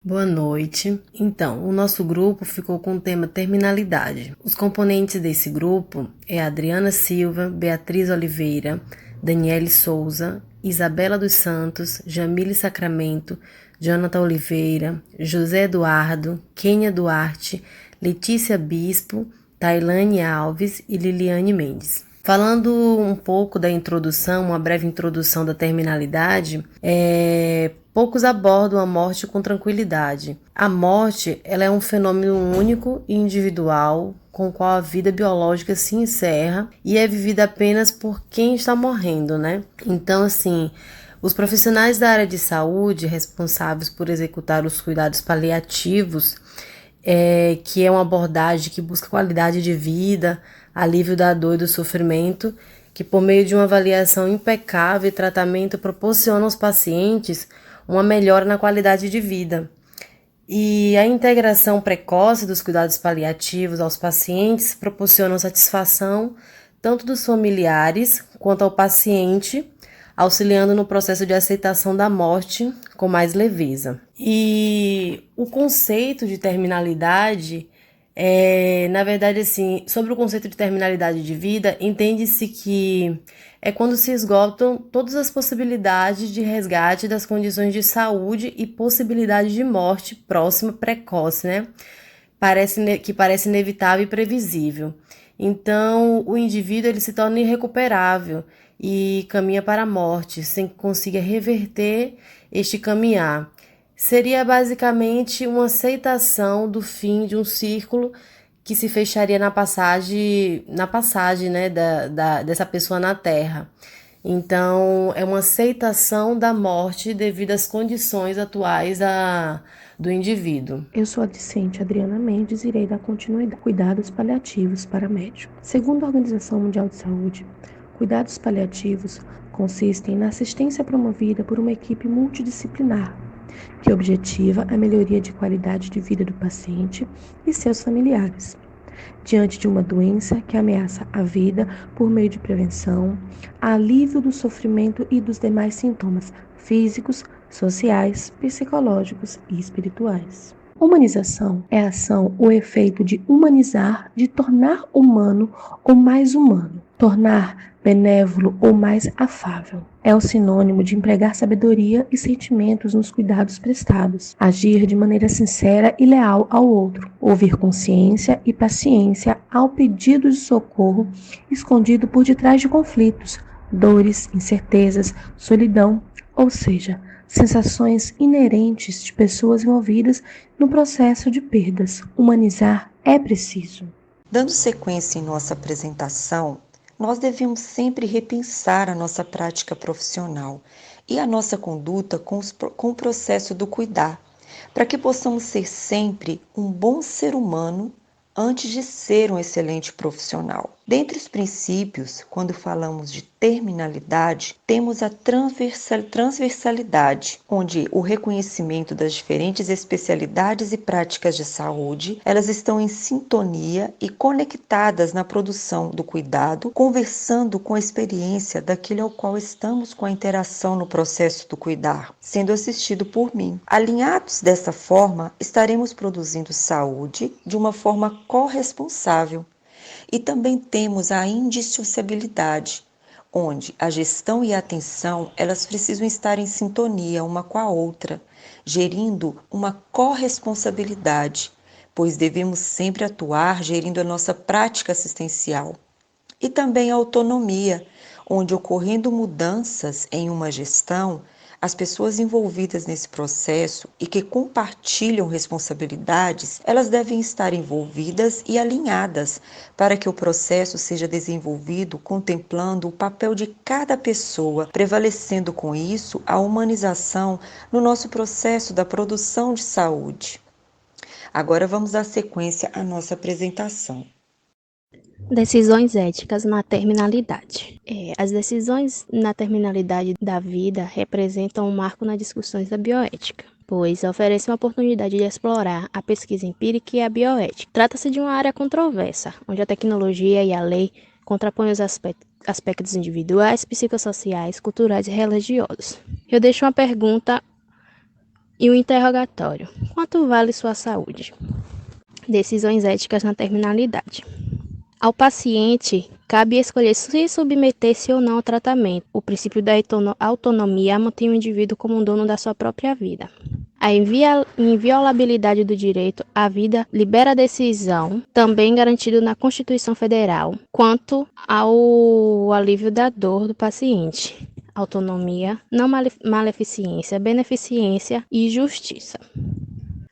Boa noite. Então, o nosso grupo ficou com o tema terminalidade. Os componentes desse grupo é Adriana Silva, Beatriz Oliveira, Daniele Souza, Isabela dos Santos, Jamile Sacramento, Jonathan Oliveira, José Eduardo, Kênia Duarte, Letícia Bispo, Tailane Alves e Liliane Mendes. Falando um pouco da introdução, uma breve introdução da terminalidade, poucos abordam a morte com tranquilidade. A morte, ela é um fenômeno único e individual, com o qual a vida biológica se encerra e é vivida apenas por quem está morrendo, né? Então, assim, os profissionais da área de saúde responsáveis por executar os cuidados paliativos, que é uma abordagem que busca qualidade de vida, alívio da dor e do sofrimento, que por meio de uma avaliação impecável e tratamento proporciona aos pacientes uma melhora na qualidade de vida. E a integração precoce dos cuidados paliativos aos pacientes proporciona satisfação tanto dos familiares quanto ao paciente, auxiliando no processo de aceitação da morte com mais leveza. E o conceito de terminalidade na verdade, assim, sobre o conceito de terminalidade de vida, entende-se que é quando se esgotam todas as possibilidades de resgate das condições de saúde e possibilidade de morte próxima, precoce, né? Que parece inevitável e previsível. Então, o indivíduo ele se torna irrecuperável e caminha para a morte, sem que consiga reverter este caminhar. Seria basicamente uma aceitação do fim de um círculo que se fecharia na passagem, né, dessa pessoa na Terra. Então, é uma aceitação da morte devido às condições atuais do indivíduo. Eu sou a discente Adriana Mendes e irei dar continuidade a cuidados paliativos para médico. Segundo a Organização Mundial de Saúde, cuidados paliativos consistem na assistência promovida por uma equipe multidisciplinar, que objetiva a melhoria de qualidade de vida do paciente e seus familiares, diante de uma doença que ameaça a vida por meio de prevenção, alívio do sofrimento e dos demais sintomas físicos, sociais, psicológicos e espirituais. Humanização é a ação ou efeito de humanizar, de tornar humano ou mais humano, tornar benévolo ou mais afável. É o sinônimo de empregar sabedoria e sentimentos nos cuidados prestados, agir de maneira sincera e leal ao outro, ouvir com ciência e paciência ao pedido de socorro escondido por detrás de conflitos, dores, incertezas, solidão, ou seja, sensações inerentes de pessoas envolvidas no processo de perdas. Humanizar é preciso. Dando sequência em nossa apresentação, nós devemos sempre repensar a nossa prática profissional e a nossa conduta com o processo do cuidar, para que possamos ser sempre um bom ser humano antes de ser um excelente profissional. Dentre os princípios, quando falamos de terminalidade, temos a transversalidade, onde o reconhecimento das diferentes especialidades e práticas de saúde, elas estão em sintonia e conectadas na produção do cuidado, conversando com a experiência daquele ao qual estamos com a interação no processo do cuidar, sendo assistido por mim. Alinhados dessa forma, estaremos produzindo saúde de uma forma corresponsável. E também temos a indissociabilidade, onde a gestão e a atenção elas precisam estar em sintonia uma com a outra, gerindo uma corresponsabilidade, pois devemos sempre atuar gerindo a nossa prática assistencial. E também a autonomia, onde ocorrendo mudanças em uma gestão, as pessoas envolvidas nesse processo e que compartilham responsabilidades, elas devem estar envolvidas e alinhadas para que o processo seja desenvolvido contemplando o papel de cada pessoa, prevalecendo com isso a humanização no nosso processo da produção de saúde. Agora vamos dar sequência à nossa apresentação. Decisões éticas na terminalidade. As decisões na terminalidade da vida representam um marco nas discussões da bioética, pois oferecem uma oportunidade de explorar a pesquisa empírica e a bioética. Trata-se de uma área controversa, onde a tecnologia e a lei contrapõem os aspectos individuais, psicossociais, culturais e religiosos. Eu deixo uma pergunta e um interrogatório. Com a quanto vale sua saúde? Decisões éticas na terminalidade. Ao paciente, cabe escolher se submeter-se ou não ao tratamento. O princípio da autonomia mantém o indivíduo como um dono da sua própria vida. A inviolabilidade do direito à vida libera a decisão, também garantido na Constituição Federal, quanto ao alívio da dor do paciente. Autonomia, não maleficência, beneficência e justiça.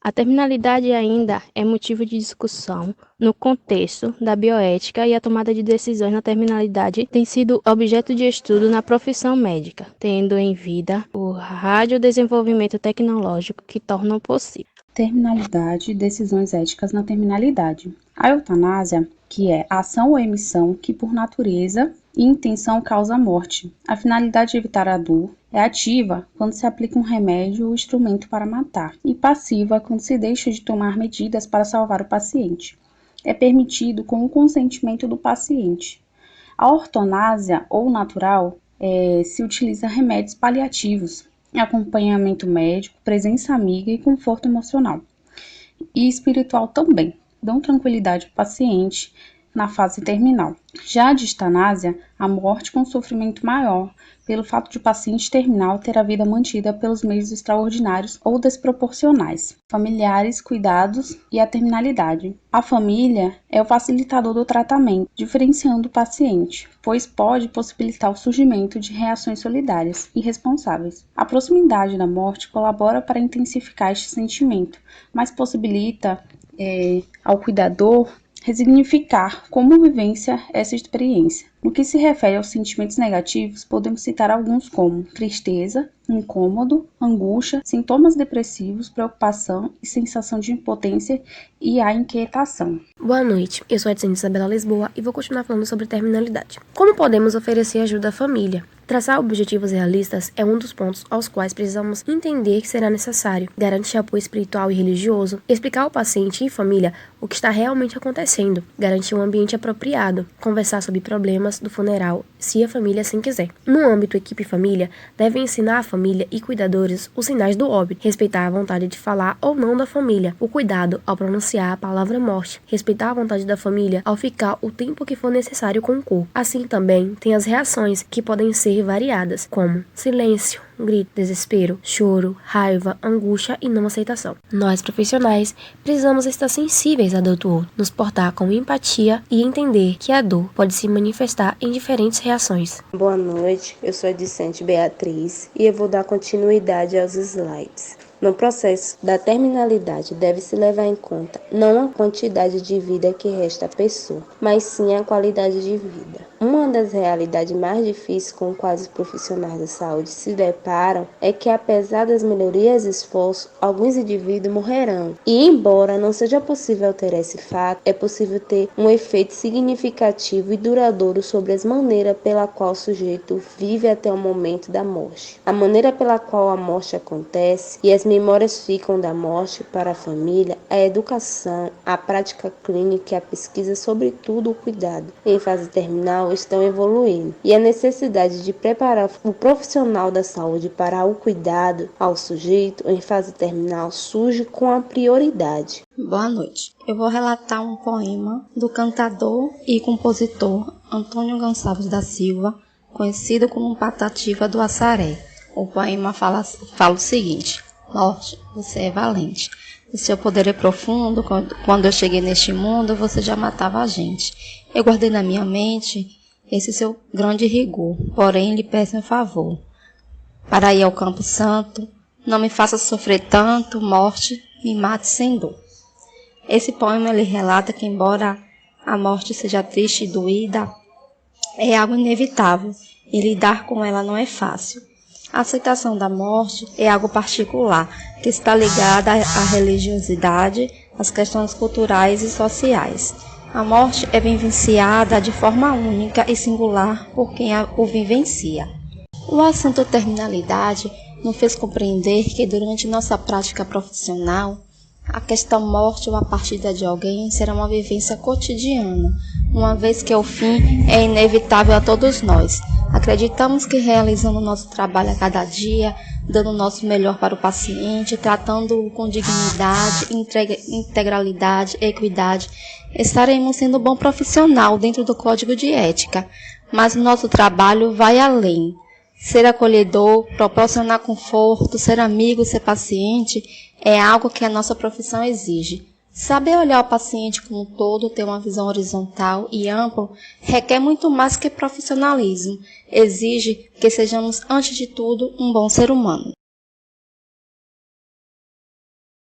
A terminalidade ainda é motivo de discussão no contexto da bioética e a tomada de decisões na terminalidade tem sido objeto de estudo na profissão médica, tendo em vida o radiodesenvolvimento tecnológico que torna possível. Terminalidade e decisões éticas na terminalidade. A eutanásia, que é a ação ou emissão que por natureza e intenção causa a morte. A finalidade de evitar a dor é ativa quando se aplica um remédio ou instrumento para matar, e passiva quando se deixa de tomar medidas para salvar o paciente. É permitido com o consentimento do paciente. A ortonásia ou natural se utiliza remédios paliativos, acompanhamento médico, presença amiga e conforto emocional. E espiritual também, dão tranquilidade ao paciente na fase terminal. Já a distanásia, a morte com sofrimento maior, pelo fato de o paciente terminal ter a vida mantida pelos meios extraordinários ou desproporcionais, familiares, cuidados e a terminalidade. A família é o facilitador do tratamento, diferenciando o paciente, pois pode possibilitar o surgimento de reações solidárias e responsáveis. A proximidade da morte colabora para intensificar este sentimento, mas possibilita ao cuidador resignificar como vivência essa experiência. No que se refere aos sentimentos negativos, podemos citar alguns como tristeza, incômodo, angústia, sintomas depressivos, preocupação e sensação de impotência e a inquietação. Boa noite, eu sou a Edson Isabela Lisboa e vou continuar falando sobre terminalidade. Como podemos oferecer ajuda à família? Traçar objetivos realistas é um dos pontos aos quais precisamos entender que será necessário, garantir apoio espiritual e religioso, explicar ao paciente e família o que está realmente acontecendo, garantir um ambiente apropriado, conversar sobre problemas do funeral, se a família assim quiser. No âmbito equipe e família, devem ensinar a família e cuidadores os sinais do óbito, respeitar a vontade de falar ou não da família, o cuidado ao pronunciar a palavra morte, respeitar a vontade da família ao ficar o tempo que for necessário com o corpo. Assim também tem as reações que podem ser variadas, como silêncio, grito, desespero, choro, raiva, angústia e não aceitação. Nós, profissionais, precisamos estar sensíveis à dor do outro, nos portar com empatia e entender que a dor pode se manifestar em diferentes reações. Boa noite, eu sou a discente Beatriz e eu vou dar continuidade aos slides. No processo da terminalidade, deve-se levar em conta não a quantidade de vida que resta à pessoa, mas sim a qualidade de vida. Uma das realidades mais difíceis com quais os profissionais da saúde se deparam é que, apesar das melhorias e esforços, alguns indivíduos morrerão. E, embora não seja possível alterar esse fato, é possível ter um efeito significativo e duradouro sobre as maneiras pela qual o sujeito vive até o momento da morte. A maneira pela qual a morte acontece e as memórias ficam da morte para a família, a educação, a prática clínica e a pesquisa, sobretudo o cuidado em fase terminal, estão evoluindo. E a necessidade de preparar o profissional da saúde para o cuidado ao sujeito em fase terminal surge com a prioridade. Boa noite. Eu vou relatar um poema do cantador e compositor Antônio Gonçalves da Silva, conhecido como Patativa do Assaré. O poema fala o seguinte: Morte, você é valente. O seu poder é profundo. Quando eu cheguei neste mundo, você já matava a gente. Eu guardei na minha mente esse seu grande rigor. Porém, lhe peço um favor. Para ir ao campo santo, não me faça sofrer tanto. Morte, me mate sem dor. Esse poema ele relata que, embora a morte seja triste e doída, é algo inevitável. E lidar com ela não é fácil. A aceitação da morte é algo particular, que está ligada à religiosidade, às questões culturais e sociais. A morte é vivenciada de forma única e singular por quem o vivencia. O assunto terminalidade nos fez compreender que durante nossa prática profissional, a questão morte ou a partida de alguém será uma vivência cotidiana, uma vez que o fim é inevitável a todos nós. Acreditamos que realizando nosso trabalho a cada dia, dando o nosso melhor para o paciente, tratando-o com dignidade, integralidade, equidade, estaremos sendo um bom profissional dentro do Código de Ética. Mas o nosso trabalho vai além. Ser acolhedor, proporcionar conforto, ser amigo, ser paciente, é algo que a nossa profissão exige. Saber olhar o paciente como um todo, ter uma visão horizontal e ampla, requer muito mais que profissionalismo. Exige que sejamos, antes de tudo, um bom ser humano.